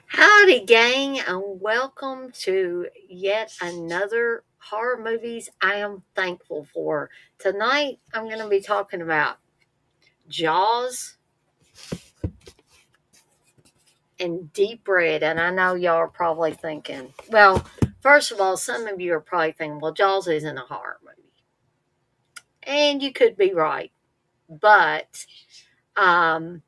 Howdy, gang, and welcome to yet another horror movies I am thankful for. Tonight, I'm going to be talking about Jaws and Deep Red. And I know y'all are probably thinking, well, first of all, some of you are probably thinking, well, Jaws isn't a horror movie. And you could be right. But um,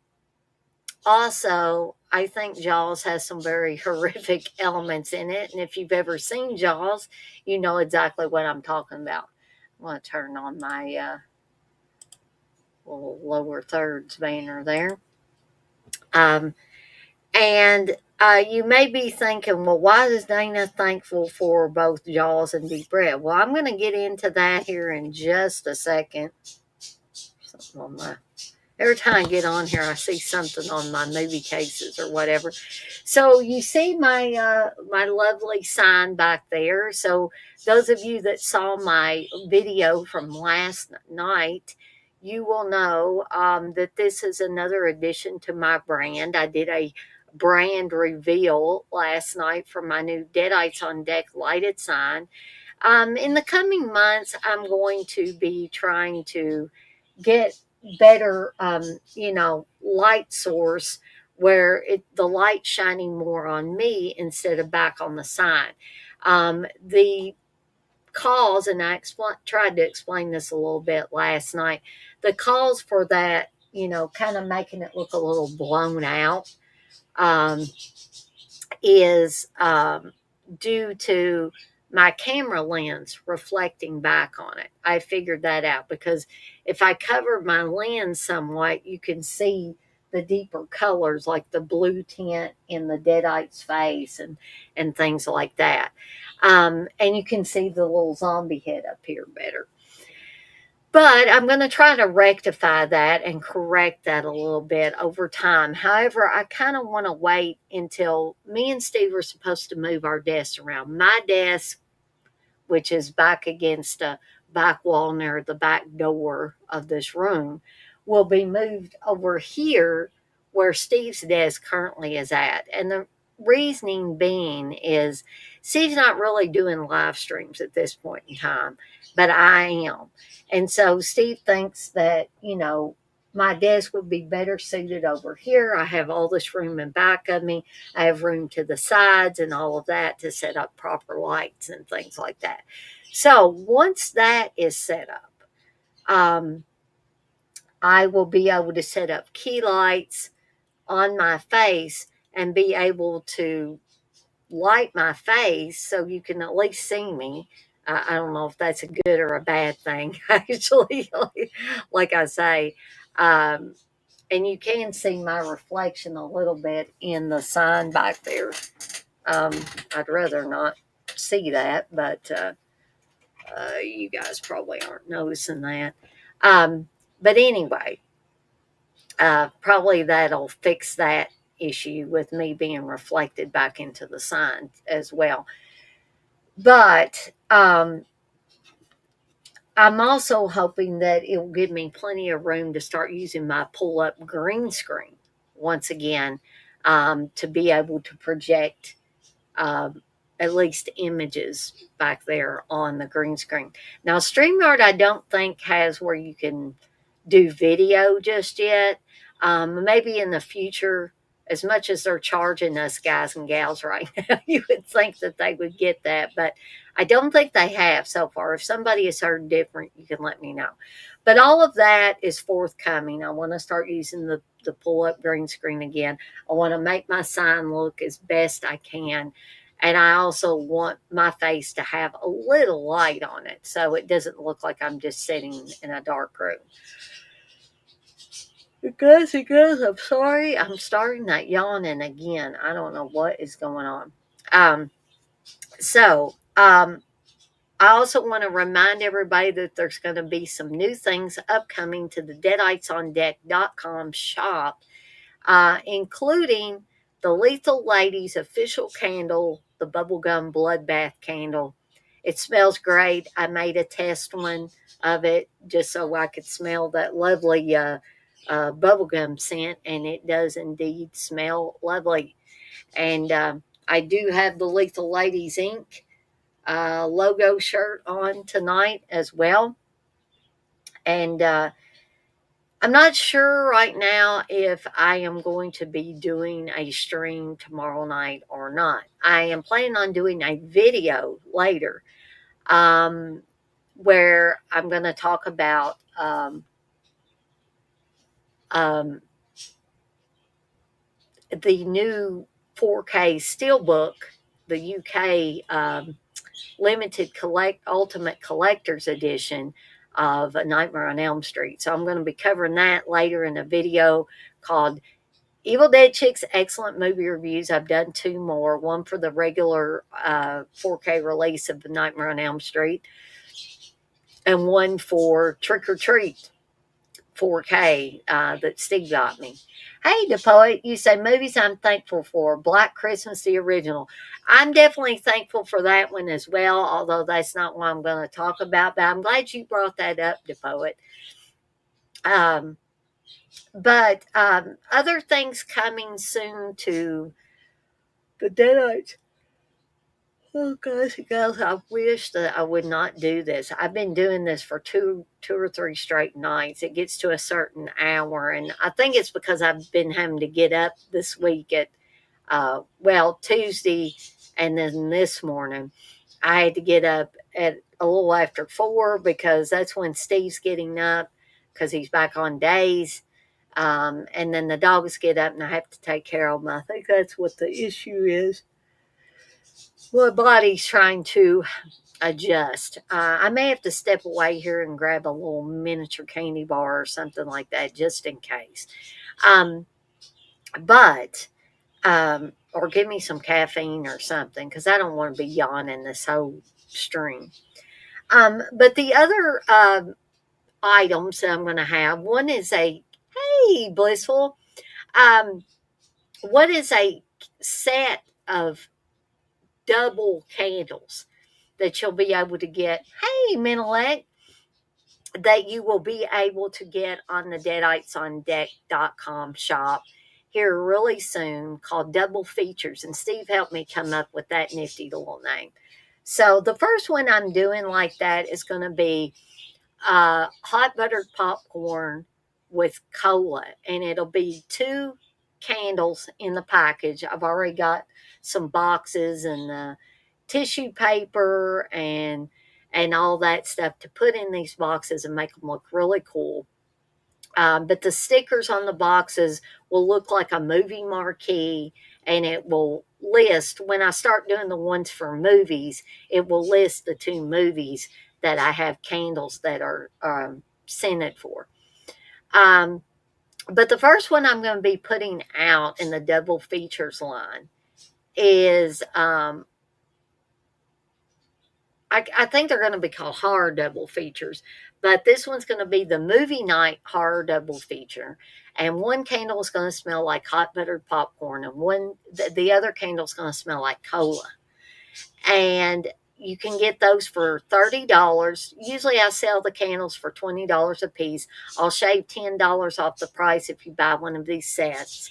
also, I think Jaws has some very horrific elements in it. And if you've ever seen Jaws, you know exactly what I'm talking about. I'm going to turn on my little lower thirds banner there. Um, and you may be thinking, well, why is Dana thankful for both Jaws and Deep Red? Well, I'm going to get into that here in just a second. Something on my Every time I get on here, I see something on my movie cases or whatever. So you see my lovely sign back there. So those of you that saw my video from last night, you will know that this is another addition to my brand. I did a brand reveal last night for my new Deadites on Deck lighted sign. In the coming months, I'm going to be trying to get better light source where the light shining more on me instead of back on the sign. The cause, and tried to explain this a little bit last night, the cause for that, kind of making it look a little blown out, um, is due to my camera lens reflecting back on it. I figured that out because if I cover my lens somewhat, you can see the deeper colors like the blue tint in the Deadite's face and things like that. And you can see the little zombie head up here better. But I'm going to try to rectify that and correct that a little bit over time. However, I kind of want to wait until me and Steve are supposed to move our desks around. My desk, which is back against a back wall near the back door of this room, will be moved over here where Steve's desk currently is at. And the reasoning being is Steve's not really doing live streams at this point in time, but I am. And so Steve thinks that, my desk would be better suited over here. I have all this room in back of me. I have room to the sides and all of that to set up proper lights and things like that. So once that is set up, um, I will be able to set up key lights on my face and be able to light my face so you can at least see me. I don't know if that's a good or a bad thing, actually, like I say. Um, and you can see my reflection a little bit in the sign back there. I'd rather not see that, but you guys probably aren't noticing that. Um, but anyway, probably that'll fix that issue with me being reflected back into the sign as well. But I'm also hoping that it will give me plenty of room to start using my pull up green screen once again, to be able to project um, at least images back there on the green screen. Now, StreamYard, I don't think has where you can do video just yet. Maybe in the future, as much as they're charging us guys and gals right now, you would think that they would get that, but I don't think they have so far. If somebody has heard different, you can let me know. But all of that is forthcoming. I want to start using the pull up green screen again. I want to make my sign look as best I can. And I also want my face to have a little light on it so it doesn't look like I'm just sitting in a dark room. You guys, I'm sorry. I'm starting that yawning again. I don't know what is going on. Um, so, I also want to remind everybody that there's going to be some new things upcoming to the deaditesondeck.com shop, including the Lethal Ladies official candle, the bubblegum bloodbath candle. It smells great. I made a test one of it just so I could smell that lovely bubblegum scent, and it does indeed smell lovely. And I do have the Lethal Ladies Inc. Logo shirt on tonight as well. And I'm not sure right now if I am going to be doing a stream tomorrow night or not. I am planning on doing a video later, um, where I'm going to talk about um, the new 4K Steelbook, the UK limited ultimate collector's edition of A Nightmare on Elm Street. So I'm going to be covering that later in a video called Evil Dead Chicks Excellent Movie Reviews. I've done two more, one for the regular 4K release of The Nightmare on Elm Street, and one for Trick or Treat 4K that Steve got me. Hey, the poet, you say movies I'm thankful for. Black Christmas, the original. I'm definitely thankful for that one as well, although that's not what I'm going to talk about. But I'm glad you brought that up, the poet. But other things coming soon to the Deadites. Oh gosh, guys, I wish that I would not do this. I've been doing this for two or three straight nights. It gets to a certain hour, and I think it's because I've been having to get up this week at Tuesday, and then this morning I had to get up at a little after 4 because that's when Steve's getting up because he's back on days. And then the dogs get up and I have to take care of them. I think that's what the issue is. My body's trying to adjust. I may have to step away here and grab a little miniature candy bar or something like that just in case. Or give me some caffeine or something because I don't want to be yawning this whole stream. But the other items that I'm going to have, one is hey, Blissful. What is a set of double candles that you'll be able to get? Hey, Menelec, that you will be able to get on the deaditesondeck.com shop here really soon, called Double Features. And Steve helped me come up with that nifty little name. So the first one I'm doing like that is going to be hot buttered popcorn with cola, and it'll be 2 candles in the package. I've already got some boxes and tissue paper and all that stuff to put in these boxes and make them look really cool. But the stickers on the boxes will look like a movie marquee, and it will list, when I start doing the ones for movies, it will list the 2 movies that I have candles that are scented for. But the first one I'm going to be putting out in the Double Features line is, I think they're going to be called horror double features, but this one's going to be the movie night horror double feature. And one candle is going to smell like hot buttered popcorn, and the other candle is going to smell like cola. And you can get those for $30. Usually I sell the candles for $20 a piece. I'll shave $10 off the price if you buy one of these sets.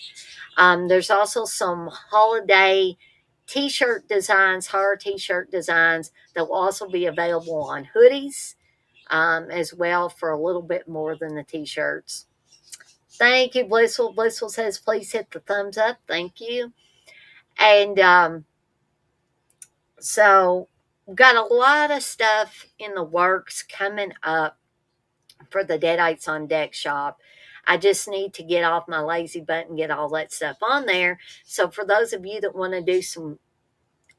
There's also some holiday t-shirt designs, horror t-shirt designs that will also be available on hoodies as well for a little bit more than the t-shirts. Thank you, Blissful. Blissful says, please hit the thumbs up. Thank you. And so we've got a lot of stuff in the works coming up for the Deadites on Deck shop. I just need to get off my lazy butt and get all that stuff on there. So for those of you that want to do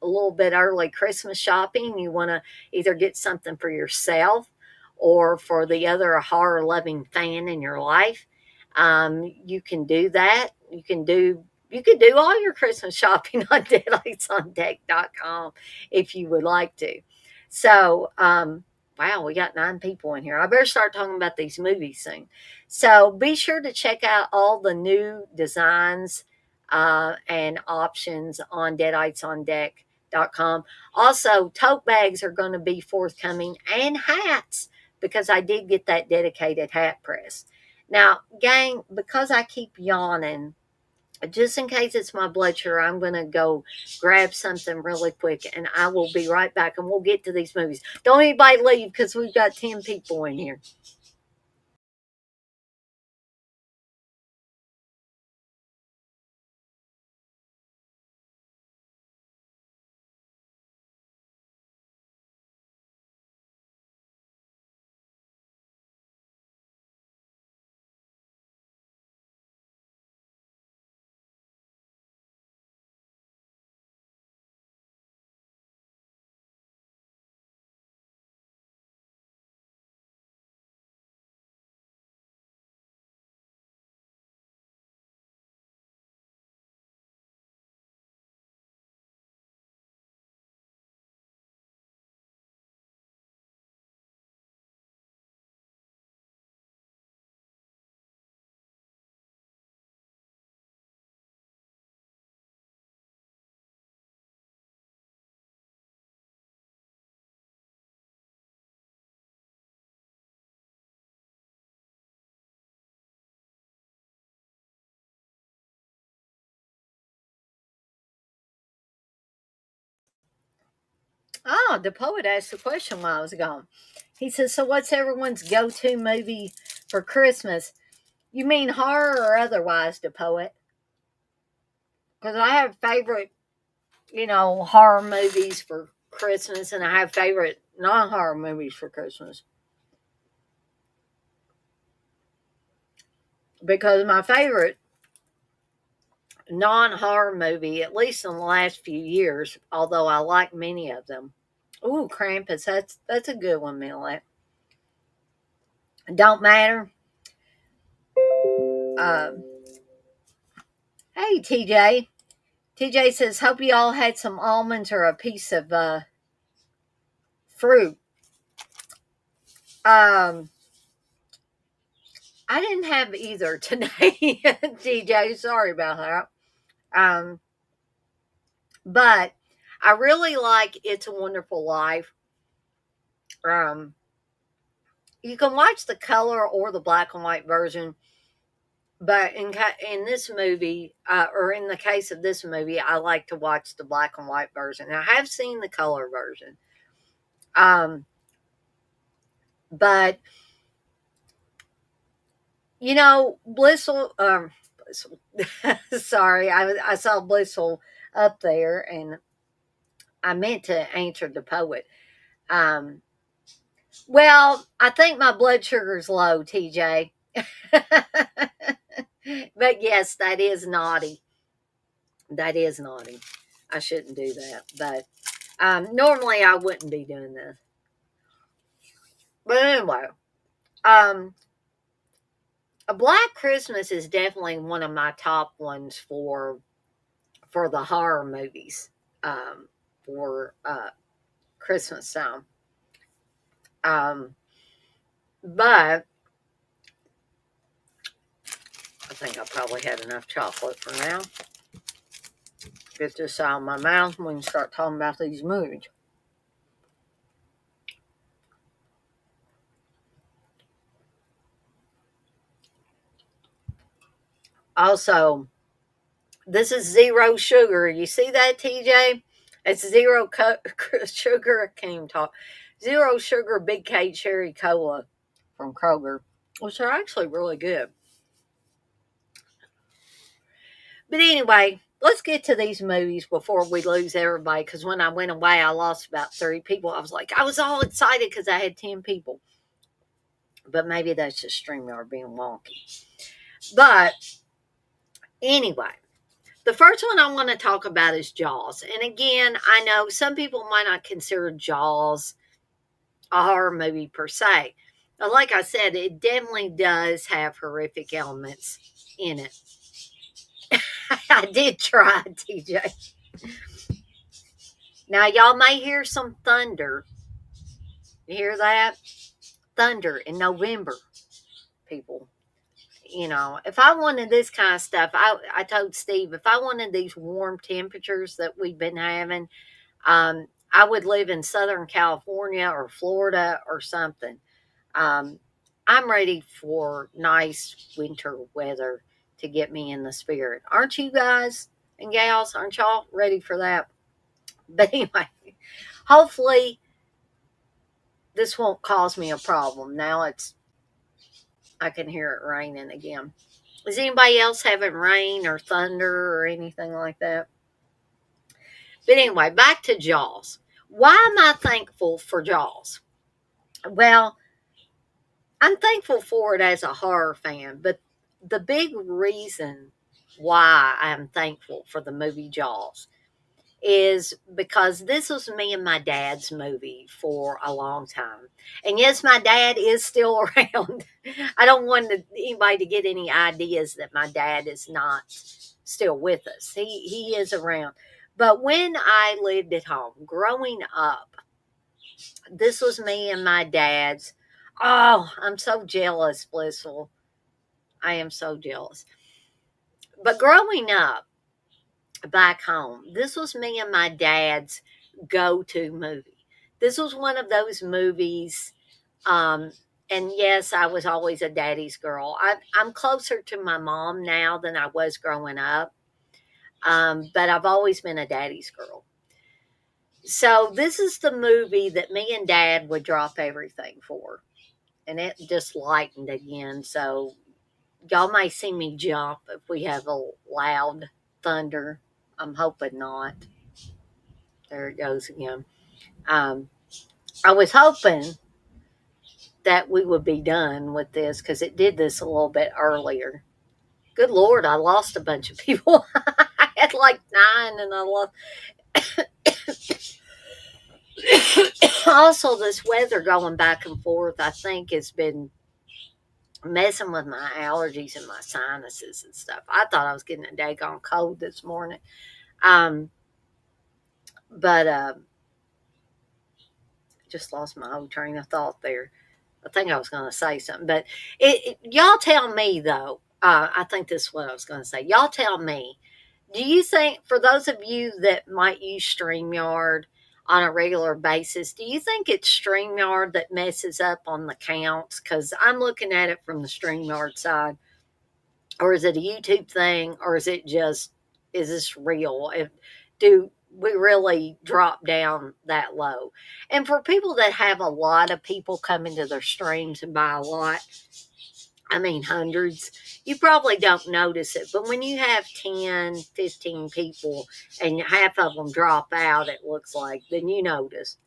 a little bit early Christmas shopping, you want to either get something for yourself or for the other horror loving fan in your life, you can do that. You can do all your Christmas shopping on deaditesondeck.com if you would like to. So, wow, we got 9 people in here. I better start talking about these movies soon. So be sure to check out all the new designs and options on deaditesondeck.com. Also, tote bags are going to be forthcoming, and hats, because I did get that dedicated hat press. Now, gang, because I keep yawning, just in case it's my blood sugar, I'm going to go grab something really quick and I will be right back and we'll get to these movies. Don't anybody leave because we've got 10 people in here. Oh, the poet asked the question while I was gone. He says, "So, what's everyone's go to movie for Christmas?" You mean horror or otherwise, the poet? Because I have favorite, horror movies for Christmas, and I have favorite non horror movies for Christmas. Because my favorite non horror movie, at least in the last few years, although I like many of them. Ooh, Krampus, that's a good one, Millet. Don't matter. Um, hey, TJ. TJ says, "Hope you all had some almonds or a piece of fruit." Um, I didn't have either today, TJ. Sorry about that. Um, but I really like It's a Wonderful Life. Um, you can watch the color or the black and white version, but in this movie, or in the case of this movie, I like to watch the black and white version. I have seen the color version, um, but Blissful. Blissful. Sorry, I saw Blissful up there, and I meant to answer the poet. Um, well, I think my blood sugar's low, TJ. But yes, that is naughty. That is naughty. I shouldn't do that. But normally I wouldn't be doing this. But anyway, um, a Black Christmas is definitely one of my top ones for the horror movies for Christmas time. Um, but I think I probably had enough chocolate for now. Get this out of my mouth when we start talking about these movies. Also, this is zero sugar. You see that, TJ? It's zero sugar. I can't even talk. Zero sugar Big K Cherry Cola from Kroger, which are actually really good. But anyway, let's get to these movies before we lose everybody. Because when I went away, I lost about 30 people. I was like, I was all excited because I had 10 people. But maybe that's just StreamYard being wonky. But anyway, the first one I want to talk about is Jaws. And again, I know some people might not consider Jaws a horror movie per se. But like I said, it definitely does have horrific elements in it. I did try, TJ. Now, y'all may hear some thunder. You hear that? Thunder in November, people. If I wanted this kind of stuff, I told Steve, if I wanted these warm temperatures that we've been having, I would live in Southern California or Florida or something. Um, I'm ready for nice winter weather to get me in the spirit. Aren't you guys and gals? Aren't y'all ready for that? But anyway, hopefully this won't cause me a problem. Now I can hear it raining again. Is anybody else having rain or thunder or anything like that? But anyway, back to Jaws. Why am I thankful for Jaws? Well, I'm thankful for it as a horror fan, but the big reason why I'm thankful for the movie Jaws is because this was me and my dad's movie for a long time. And yes, my dad is still around. I don't want anybody to get any ideas that my dad is not still with us. He is around. But when I lived at home growing up, this was me and my dad's. Oh, I'm so jealous, Blissful. I am so jealous. But growing up back home, this was me and my dad's go-to movie. This was one of those movies. And yes, I was always a daddy's girl. I'm closer to my mom now than I was growing up. But I've always been a daddy's girl. So this is the movie that me and dad would drop everything for. And it just lightened again. So y'all may see me jump if we have a loud thunder. I'm hoping not. There it goes again. I was hoping that we would be done with this because it did this a little bit earlier. Good Lord, I lost a bunch of people. I had like 9 and I lost. Also, this weather going back and forth, I think, has been messing with my allergies and my sinuses and stuff. I thought I was getting a daggone cold this morning. But just lost my whole train of thought there. I think I was going to say something, but y'all tell me though. I think this is what I was going to say. Y'all tell me. Do you think, for those of you that might use StreamYard on a regular basis, do you think it's StreamYard that messes up on the counts? Because I'm looking at it from the StreamYard side. Or is it a YouTube thing? Or is this real? Do we really drop down that low? And for people that have a lot of people come into their streams and buy a lot, I mean hundreds, you probably don't notice it. But when you have 10, 15 people and half of them drop out, it looks like, then you notice.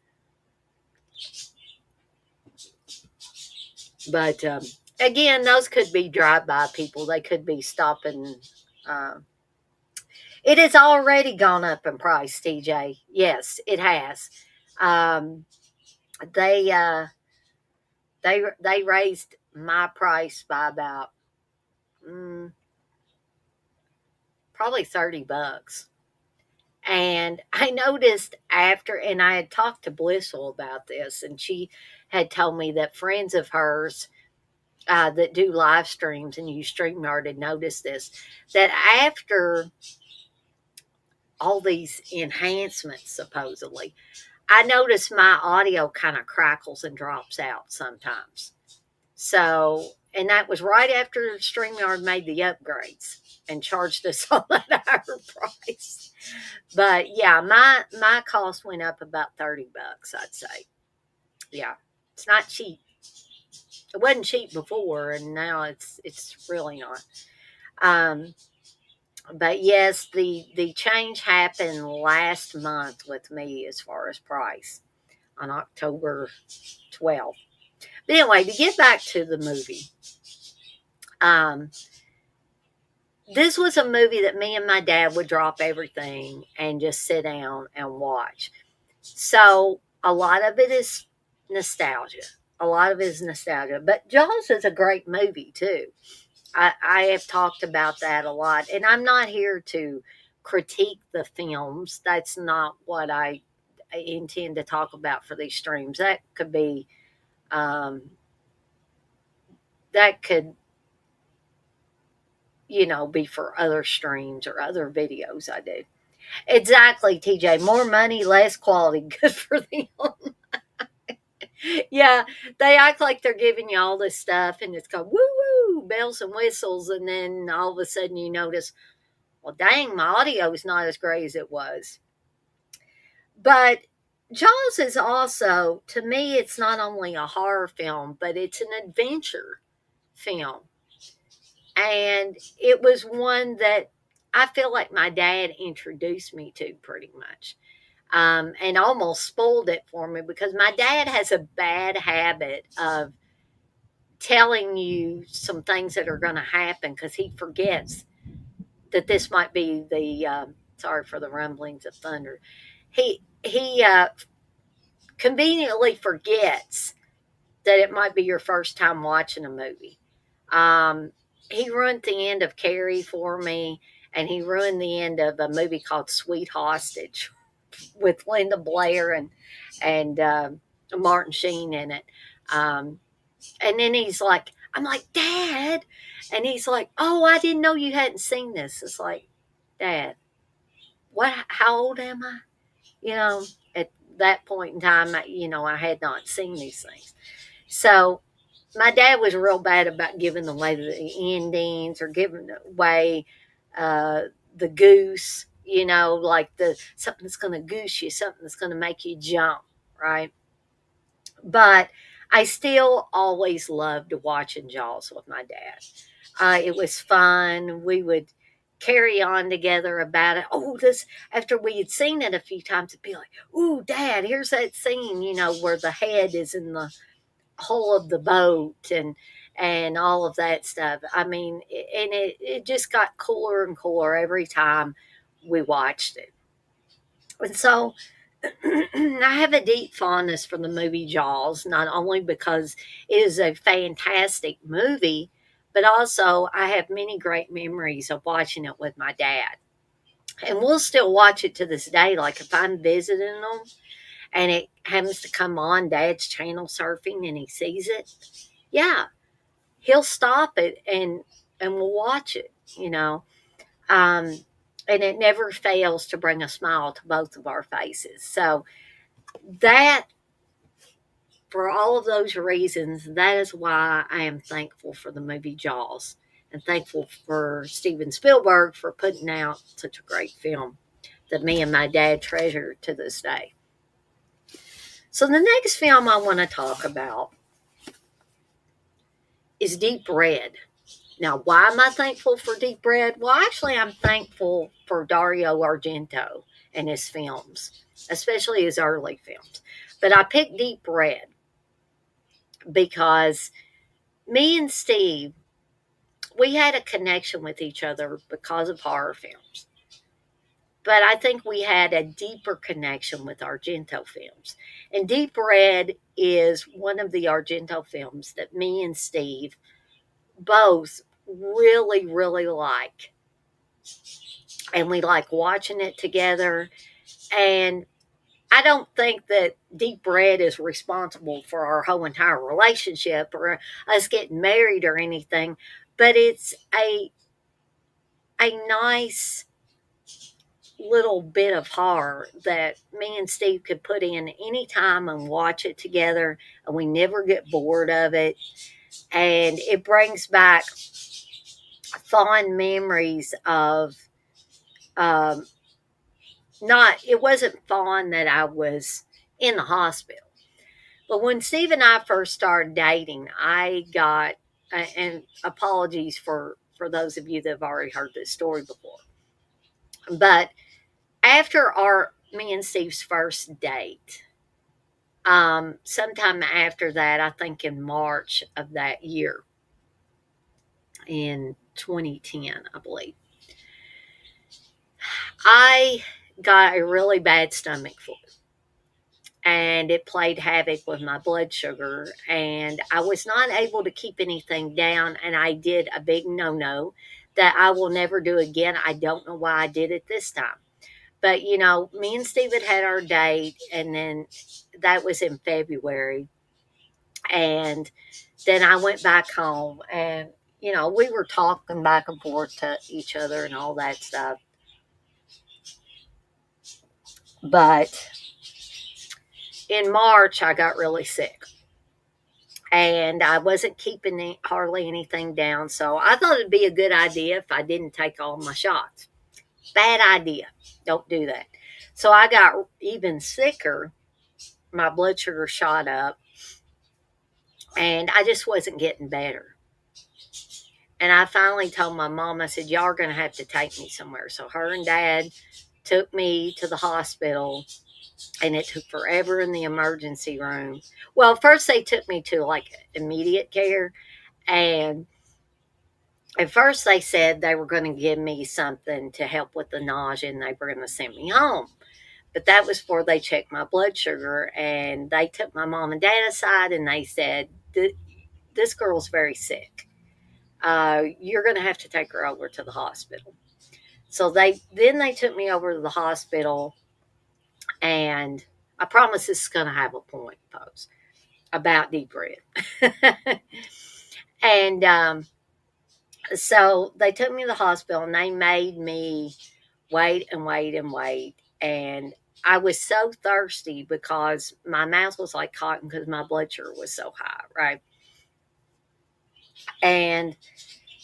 But again, those could be drive-by people. They could be stopping. It has already gone up in price, TJ. Yes, it has. They raised my price by about probably $30. And I noticed after, and I had talked to Blissful about this, and she had told me that friends of hers that do live streams and use StreamYard had noticed this, that after all these enhancements, supposedly, I notice my audio kind of crackles and drops out sometimes. So, and that was right after StreamYard made the upgrades and charged us all that higher price. But yeah, my cost went up about $30, I'd say. Yeah, it's not cheap. It wasn't cheap before, and now it's really not. But yes, the change happened last month with me as far as price on October 12th. But anyway, to get back to the movie, this was a movie that me and my dad would drop everything and just sit down and watch. So a lot of it is nostalgia. But Jaws is a great movie too. I have talked about that a lot, and I'm not here to critique the films. That's not what I intend to talk about for these streams. That could be, that could, be for other streams or other videos I do. Exactly, TJ. More money, less quality. Good for them. Yeah, they act like they're giving you all this stuff, and it's going woo ooh, bells and whistles. And then all of a sudden you notice, well, dang, my audio is not as great as it was. But Jaws is also, to me, it's not only a horror film, but it's an adventure film. And it was one that I feel like my dad introduced me to pretty much, and almost spoiled it for me because my dad has a bad habit of telling you some things that are going to happen because he forgets that this might be the sorry for the rumblings of thunder. He conveniently forgets that it might be your first time watching a movie. Um, he ruined the end of Carrie for me, and he ruined the end of a movie called Sweet Hostage with Linda Blair and Martin Sheen in it. Um, and then I'm like, Dad, and he's like, oh, I didn't know you hadn't seen this. It's like, Dad, what? How old am I? You know, at that point in time, I had not seen these things. So my dad was real bad about giving away the endings or giving away uh, the goose, like the something that's going to goose you, something that's going to make you jump, right? But I still always loved watching Jaws with my dad. It was fun. We would carry on together about it. Oh, this after we had seen it a few times, it'd be like, "Ooh, Dad, here's that scene, where the head is in the hull of the boat and all of that stuff." I mean, and it just got cooler and cooler every time we watched it. And so I have a deep fondness for the movie Jaws, not only because it is a fantastic movie, but also I have many great memories of watching it with my dad. And we'll still watch it to this day. Like if I'm visiting them and it happens to come on dad's channel surfing and he sees it, yeah, he'll stop it and we'll watch it, you know. Um, and it never fails to bring a smile to both of our faces. So that for all of those reasons, that is why I am thankful for the movie Jaws and thankful for Steven Spielberg for putting out such a great film that me and my dad treasure to this day. So, the next film I want to talk about is Deep Red. Now, why am I thankful for Deep Red? Well, actually, I'm thankful for Dario Argento and his films, especially his early films. But I picked Deep Red because me and Steve, we had a connection with each other because of horror films. But I think we had a deeper connection with Argento films. And Deep Red is one of the Argento films that me and Steve both really, really like. And we like watching it together. And I don't think that Deep Red is responsible for our whole entire relationship or us getting married or anything, but it's a nice little bit of horror that me and Steve could put in any time and watch it together, and we never get bored of it. And it brings back fond memories of um, not, it wasn't fond that I was in the hospital. But when Steve and I first started dating, I got, and apologies for those of you that have already heard this story before, but after me and Steve's first date, sometime after that, I think in March of that year, in 2010, I believe, I got a really bad stomach flu and it played havoc with my blood sugar. And I was not able to keep anything down. And I did a big no no that I will never do again. I don't know why I did it this time. But, me and Steve had our date, and then that was in February. And then I went back home, and, we were talking back and forth to each other and all that stuff. But in March, I got really sick. and I wasn't keeping hardly anything down. So I thought it'd be a good idea if I didn't take all my shots. Bad idea. Don't do that. So I got even sicker. My blood sugar shot up, and I just wasn't getting better. And I finally told my mom, I said, y'all are going to have to take me somewhere. So her and dad took me to the hospital, and it took forever in the emergency room. Well, first they took me to like immediate care, and at first they said they were going to give me something to help with the nausea and they were going to send me home. But that was before they checked my blood sugar, and they took my mom and dad aside and they said, this girl's very sick. You're going to have to take her over to the hospital. So they took me over to the hospital, and I promise this is going to have a point, folks, about deep red. And so they took me to the hospital, and they made me wait and wait and wait. And I was so thirsty because my mouth was like cotton because my blood sugar was so high, right? And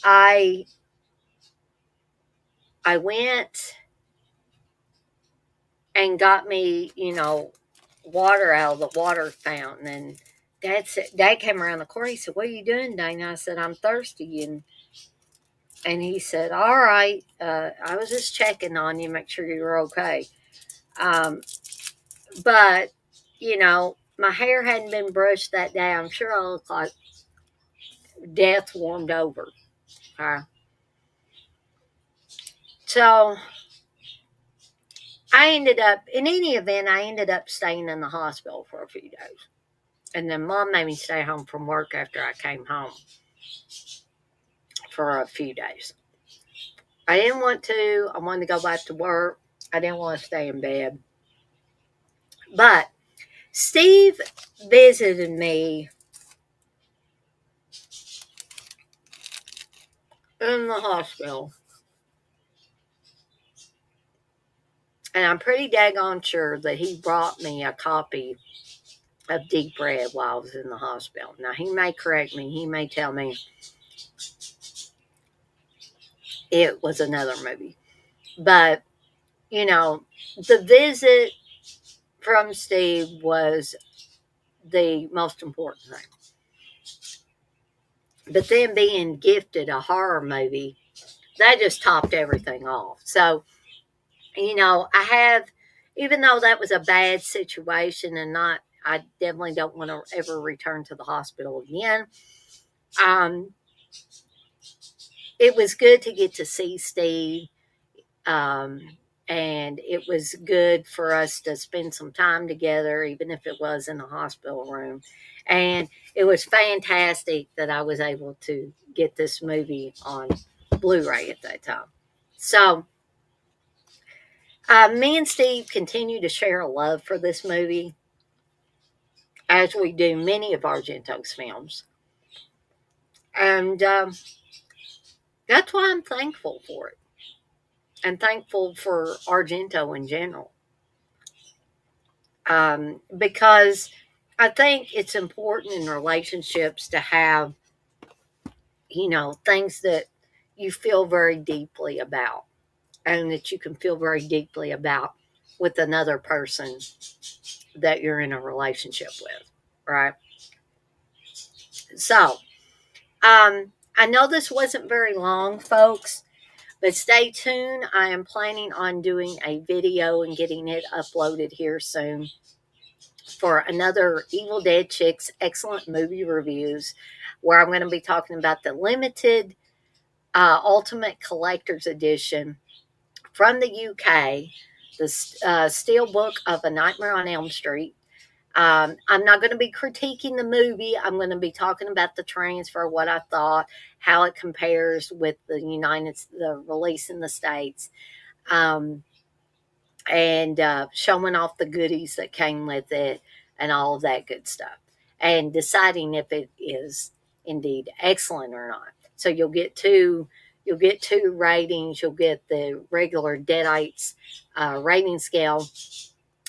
I I went and got me, water out of the water fountain. And Dad came around the corner. He said, "What are you doing, Dana?" I said, "I'm thirsty." And he said, "All right, I was just checking on you, make sure you're okay." Um, but, my hair hadn't been brushed that day. I'm sure I looked like death warmed over. Okay? So in any event, I ended up staying in the hospital for a few days. And then Mom made me stay home from work after I came home for a few days. I didn't want to. I wanted to go back to work. I didn't want to stay in bed. But Steve visited me in the hospital. And I'm pretty daggone sure that he brought me a copy of Deep Red while I was in the hospital. Now, he may correct me. He may tell me it was another movie. But, the visit from Steve was the most important thing. But then being gifted a horror movie, that just topped everything off. So, I have, even though that was a bad situation and I definitely don't want to ever return to the hospital again. It was good to get to see Steve. Um, and it was good for us to spend some time together, even if it was in a hospital room. And it was fantastic that I was able to get this movie on Blu-ray at that time. So, me and Steve continue to share a love for this movie, as we do many of Argento's films. And that's why I'm thankful for it. And thankful for Argento in general. Because I think it's important in relationships to have, things that you feel very deeply about and that you can feel very deeply about with another person that you're in a relationship with, right? So, I know this wasn't very long, folks, but stay tuned. I am planning on doing a video and getting it uploaded here soon for another Evil Dead Chicks excellent movie reviews, where I'm going to be talking about the limited Ultimate Collector's Edition from the UK, the Steelbook of A Nightmare on Elm Street. I'm not going to be critiquing the movie. I'm going to be talking about the transfer, what I thought, how it compares with the release in the States, and showing off the goodies that came with it and all of that good stuff, and deciding if it is indeed excellent or not. So you'll get two ratings. You'll get the regular Deadites rating scale,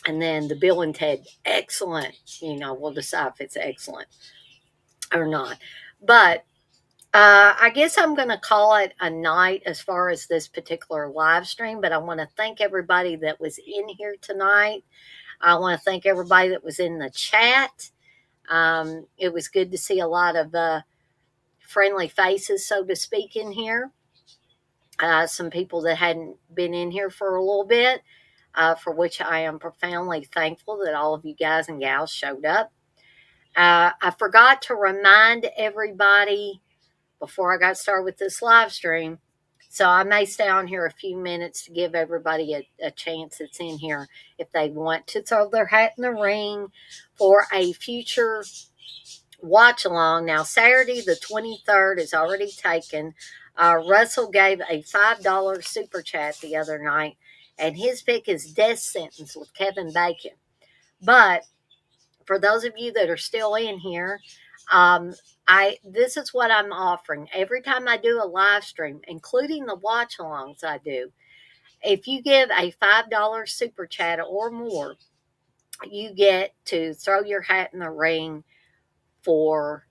and then the Bill and Ted excellent. We'll decide if it's excellent. or not. But I guess I'm going to call it a night as far as this particular live stream, but I want to thank everybody that was in here tonight. I want to thank everybody that was in the chat. It was good to see a lot of friendly faces, so to speak, in here. Some people that hadn't been in here for a little bit, for which I am profoundly thankful that all of you guys and gals showed up. I forgot to remind everybody before I got started with this live stream, so I may stay on here a few minutes to give everybody a chance that's in here if they want to throw their hat in the ring for a future watch along. Now, Saturday the 23rd is already taken. Russell gave a $5 super chat the other night, and his pick is Death Sentence with Kevin Bacon. But for those of you that are still in here, this is what I'm offering. Every time I do a live stream, including the watch alongs I do, if you give a $5 super chat or more, you get to throw your hat in the ring for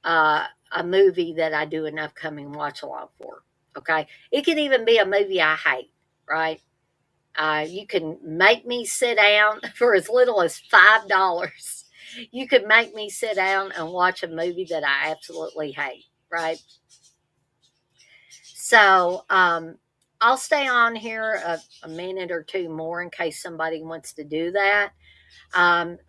a movie that I do an upcoming watch along for. Okay. It could even be a movie I hate, right? You can make me sit down for as little as $5. You could make me sit down and watch a movie that I absolutely hate, right? So I'll stay on here a minute or two more in case somebody wants to do that.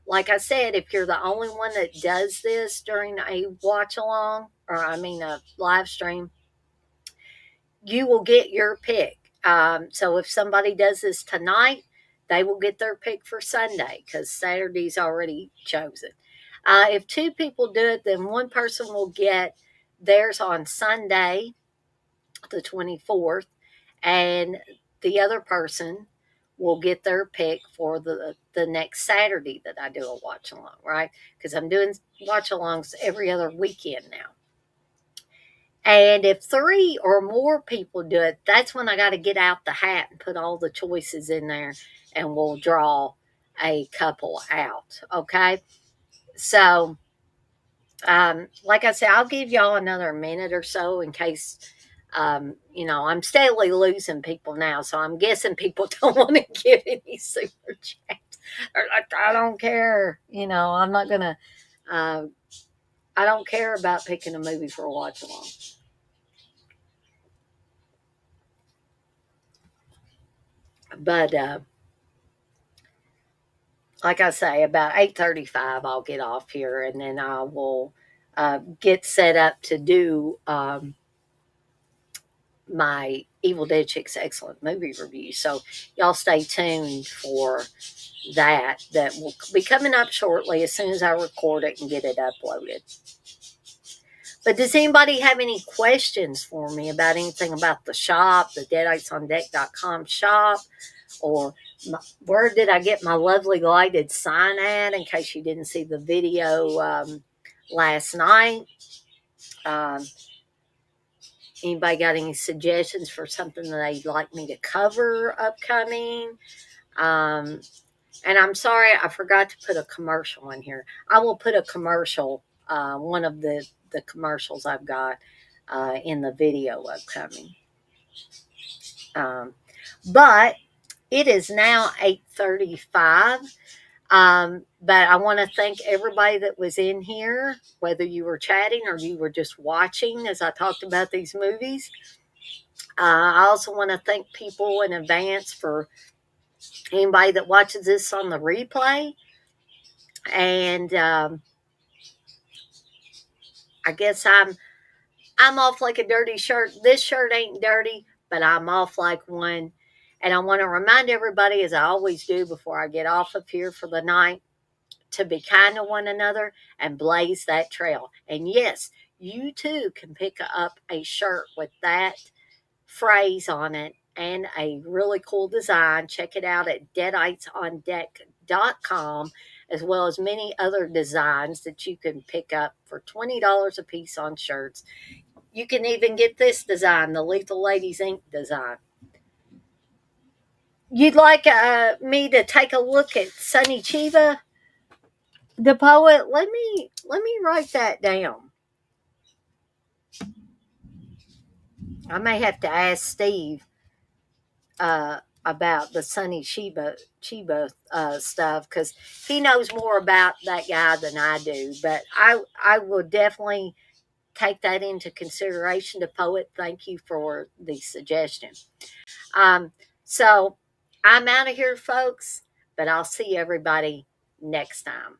Like I said, if you're the only one that does this during a watch along, or a live stream, you will get your pick. So if somebody does this tonight, they will get their pick for Sunday because Saturday's already chosen. If two people do it, then one person will get theirs on Sunday, the 24th, and the other person will get their pick for the next Saturday that I do a watch along, right? Because I'm doing watch alongs every other weekend now. And if 3 or more people do it, that's when I got to get out the hat and put all the choices in there, and we'll draw a couple out. Okay. So, like I said, I'll give y'all another minute or so in case, I'm steadily losing people now. So I'm guessing people don't want to give any super chats. Or like, I don't care. I'm not going to, I don't care about picking a movie for a watch along. But like I say, about 8:35, I'll get off here, and then I will get set up to do my Evil Dead Chicks Excellent Movie Review. So y'all stay tuned for that. That will be coming up shortly as soon as I record it and get it uploaded. But does anybody have any questions for me about anything about the shop, the deaditesondeck.com shop, or where did I get my lovely lighted sign at, in case you didn't see the video last night? Anybody got any suggestions for something that they'd like me to cover upcoming? And I'm sorry, I forgot to put a commercial in here. I will put a commercial, one of the commercials I've got in the video upcoming. But it is now 8:35. But I want to thank everybody that was in here, whether you were chatting or you were just watching as I talked about these movies. I also want to thank people in advance for anybody that watches this on the replay. And I guess I'm off like a dirty shirt. This shirt ain't dirty, but I'm off like one. And I want to remind everybody, as I always do before I get off of here for the night, to be kind to one another and blaze that trail. And yes, you too can pick up a shirt with that phrase on it and a really cool design. Check it out at deaditesondeck.com, as well as many other designs that you can pick up for $20 a piece on shirts. You can even get this design, the Lethal Ladies Inc. design. You'd like me to take a look at Sunny Chiva? The poet. Let me write that down. I may have to ask Steve about the Sonny Chiba stuff because he knows more about that guy than I do. But I will definitely take that into consideration. The poet. Thank you for the suggestion. Um, so I'm out of here, folks. But I'll see everybody next time.